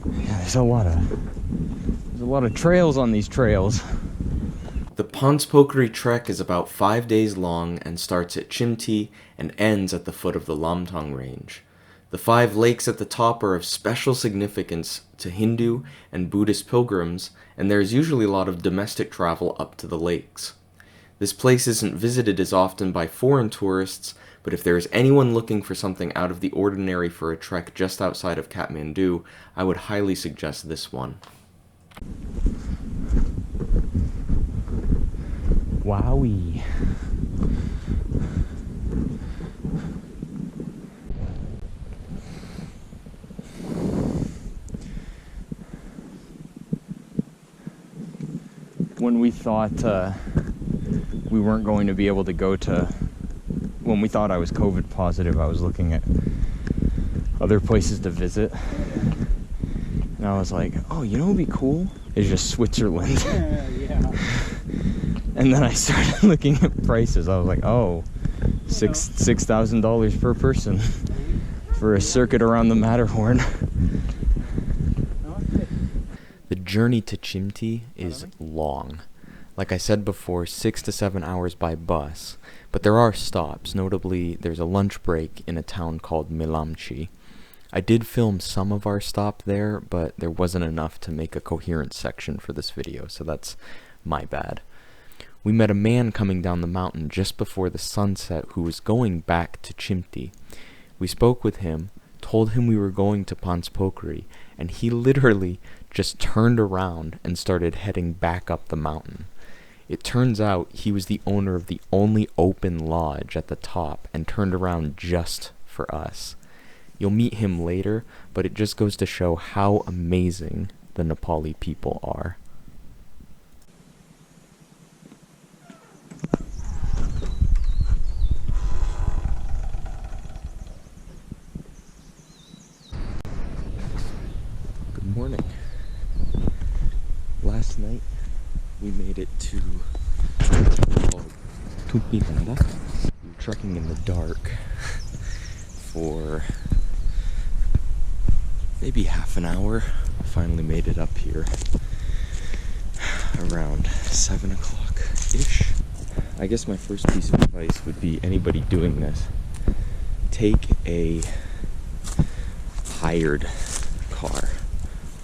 Yeah, there's a lot of trails on these trails. The Pokhari trek is about 5 days long and starts at Chimti and ends at the foot of the Lamtong range. The 5 lakes at the top are of special significance to Hindu and Buddhist pilgrims, and there is usually a lot of domestic travel up to the lakes. This place isn't visited as often by foreign tourists, but if there is anyone looking for something out of the ordinary for a trek just outside of Kathmandu, I would highly suggest this one. Wowie. When we thought we weren't going to be able to go to, when we thought I was COVID positive, I was looking at other places to visit. And I was like, oh, you know what would be cool? It's just Switzerland. Yeah. And then I started looking at prices. I was like, oh, $6,000 per person for a circuit around the Matterhorn. The journey to Chimti is long. Like I said before, 6 to 7 hours by bus, but there are stops. Notably, there's a lunch break in a town called Melamchi. I did film some of our stop there, but there wasn't enough to make a coherent section for this video, so that's my bad. We met a man coming down the mountain just before the sunset who was going back to Chimti. We spoke with him, told him we were going to Pokhari, and he literally just turned around and started heading back up the mountain. It turns out he was the owner of the only open lodge at the top and turned around just for us. You'll meet him later, but it just goes to show how amazing the Nepali people are. Good morning. Last night we made it to Tuppidanda. We were trekking in the dark for maybe half an hour. Finally made it up here around 7 o'clock-ish. I guess my first piece of advice would be anybody doing this, take a hired car.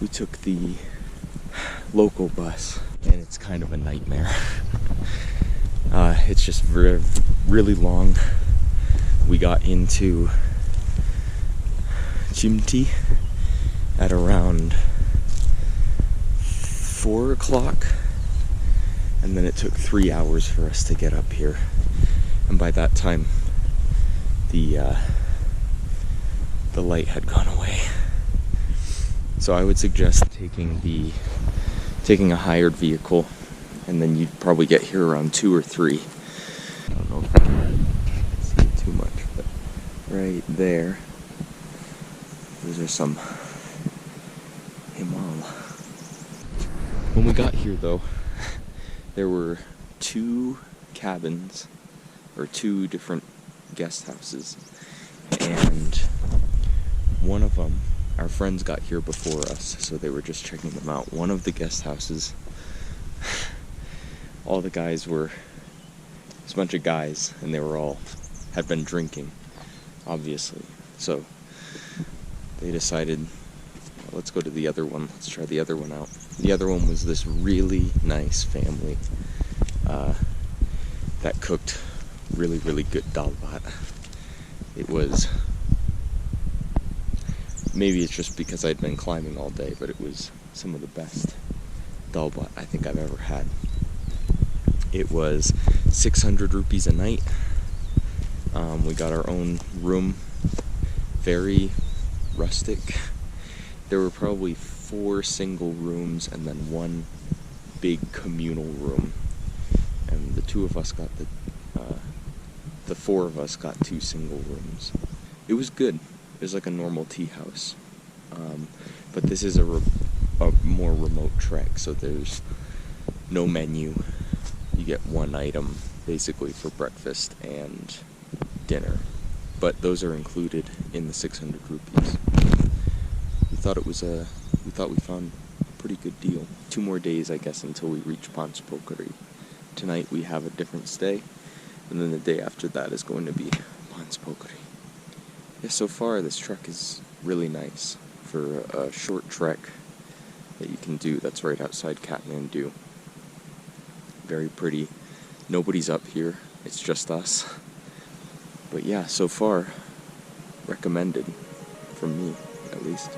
We took the local bus and it's kind of a nightmare. It's just really long. We got into Chimti at around 4 o'clock, and then it took 3 hours for us to get up here, and by that time the light had gone away. So I would suggest taking a hired vehicle, and then you'd probably get here around 2 or 3. I don't know if you can see it too much, but right there, those are some Himal. When we got here though, there were 2 cabins, or 2 different guest houses, and one of them, our friends got here before us, so they were just checking them out. One of the guest houses, all the guys were, it's a bunch of guys, and they were all, had been drinking, obviously. So they decided, let's go to the other one, let's try the other one out. The other one was this really nice family that cooked really, really good dal bhat. It was, maybe it's just because I'd been climbing all day, but it was some of the best dal bhat I think I've ever had. It was 600 rupees a night. We got our own room, very rustic. There were probably 4 single rooms and then 1 big communal room. And the 2 of us got the 4 of us got 2 single rooms. It was good. It was like a normal tea house. But this is a more remote trek, so there's no menu. You get 1 item basically for breakfast and dinner. but those are included in the 600 rupees. We thought we found a pretty good deal. 2 more days, I guess, until we reach Panch Pokhari. Tonight we have a different stay, and then the day after that is going to be Panch Pokhari. Yeah, so far this trek is really nice for a short trek that you can do that's right outside Kathmandu. Very pretty. Nobody's up here, it's just us. But yeah, so far, recommended from me, at least.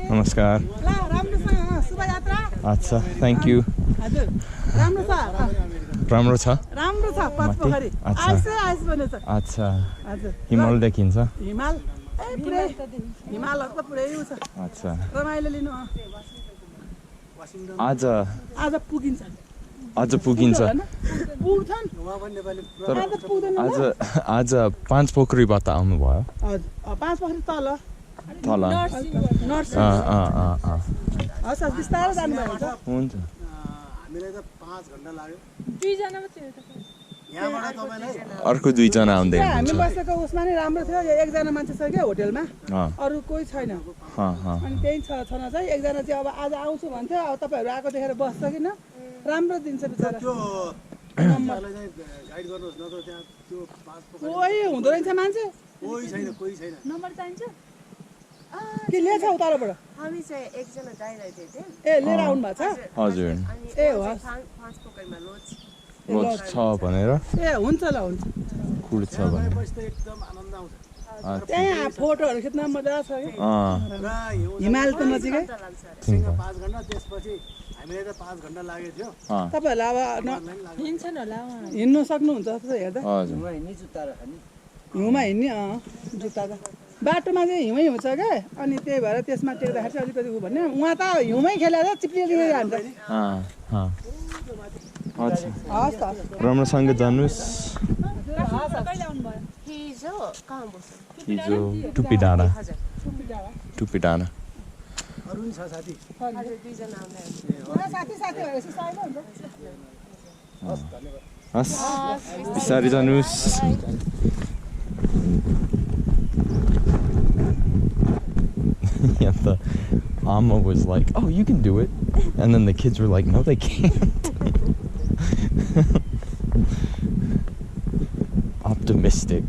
Namaskar. Acha, thank you. राम्रो छ पाँच पोखरी ice भनेछ अच्छा हिमाल देखिन्छ हिमाल पुरै हिमालहरु त पुरै छ अच्छा रमाइलो लिनु आज पुगिन्छ पुग्छन् तर आज पुग्दैन आज पाँच पोखरीबाट आउनु भयो पाँच पोखरी तल नर्स हस् बिस्तारै जानु भन्छ हुन्छ हामीलाई त 5 घण्टा लाग्यो 2 जना मात्रै हो त यहाँबाट तपाईलाई अर्को 2 जना आउँदै हामी बसेको उसमा नि राम्रो थियो एकजना मान्छे छ के होटलमा अरु कोही छैन अनि त्यही छ छन चाहिँ एकजना चाहिँ अब आज आउँछु भन्थ्यो अब तपाईहरु आएको देखेर बस्छ किन राम्रो दिन्छ बिचारा त्यो नम्बरलाई चाहिँ गाइड गर्नुस् न त त्यहाँ त्यो 5 पोखरी कोही हुँदो रहेछ मान्छे कोही छैन नम्बर चाहिन्छ के लिएछ उताबाट हामी चाहिँ एकजना गइरहेको थियो ए लिएर आउनु भएको छ हजुर ए हो पाँच पोखरीमा लोज लोज छ भनेर ए हुन्छ ल हुन्छ कुल छ भने बस्दा एकदम आनन्द आउँछ त्यहाँ फोटोहरु खिच्न मजा छ के हिमाल त नजिकै 5 घण्टा त्यसपछि हामीलाई त 5 घण्टा लागेको थियो तपाईहरुले अब हिँड्छन् होला हिँड्नु सक्नुहुन्छ जस्तो हेर्दा हजुर हिउँमा हिँड्ने जुत्ता त बाटोमा चाहिँ हिउँै हुन्छ क्या अनि त्यही भएर त्यसमा टेक्दाखेरि चाहिँ अलिकति उ भन्ने उहाँ त हिउँमै खेलेर चिप्लिँदै हान्छ हस् त राम्रोसँग जानुस् हिजो कहाँ बस्छ हिजो टुप्पीडाँडा अरु नि छ साथी हजुर 2 जना आउँदै साथी भएपछि सजिलो हुन्छ हस् बिस्तारै जानुस् Yeah, the Amma was like, "Oh, you can do it," and then the kids were like, "No, they can't." Optimistic.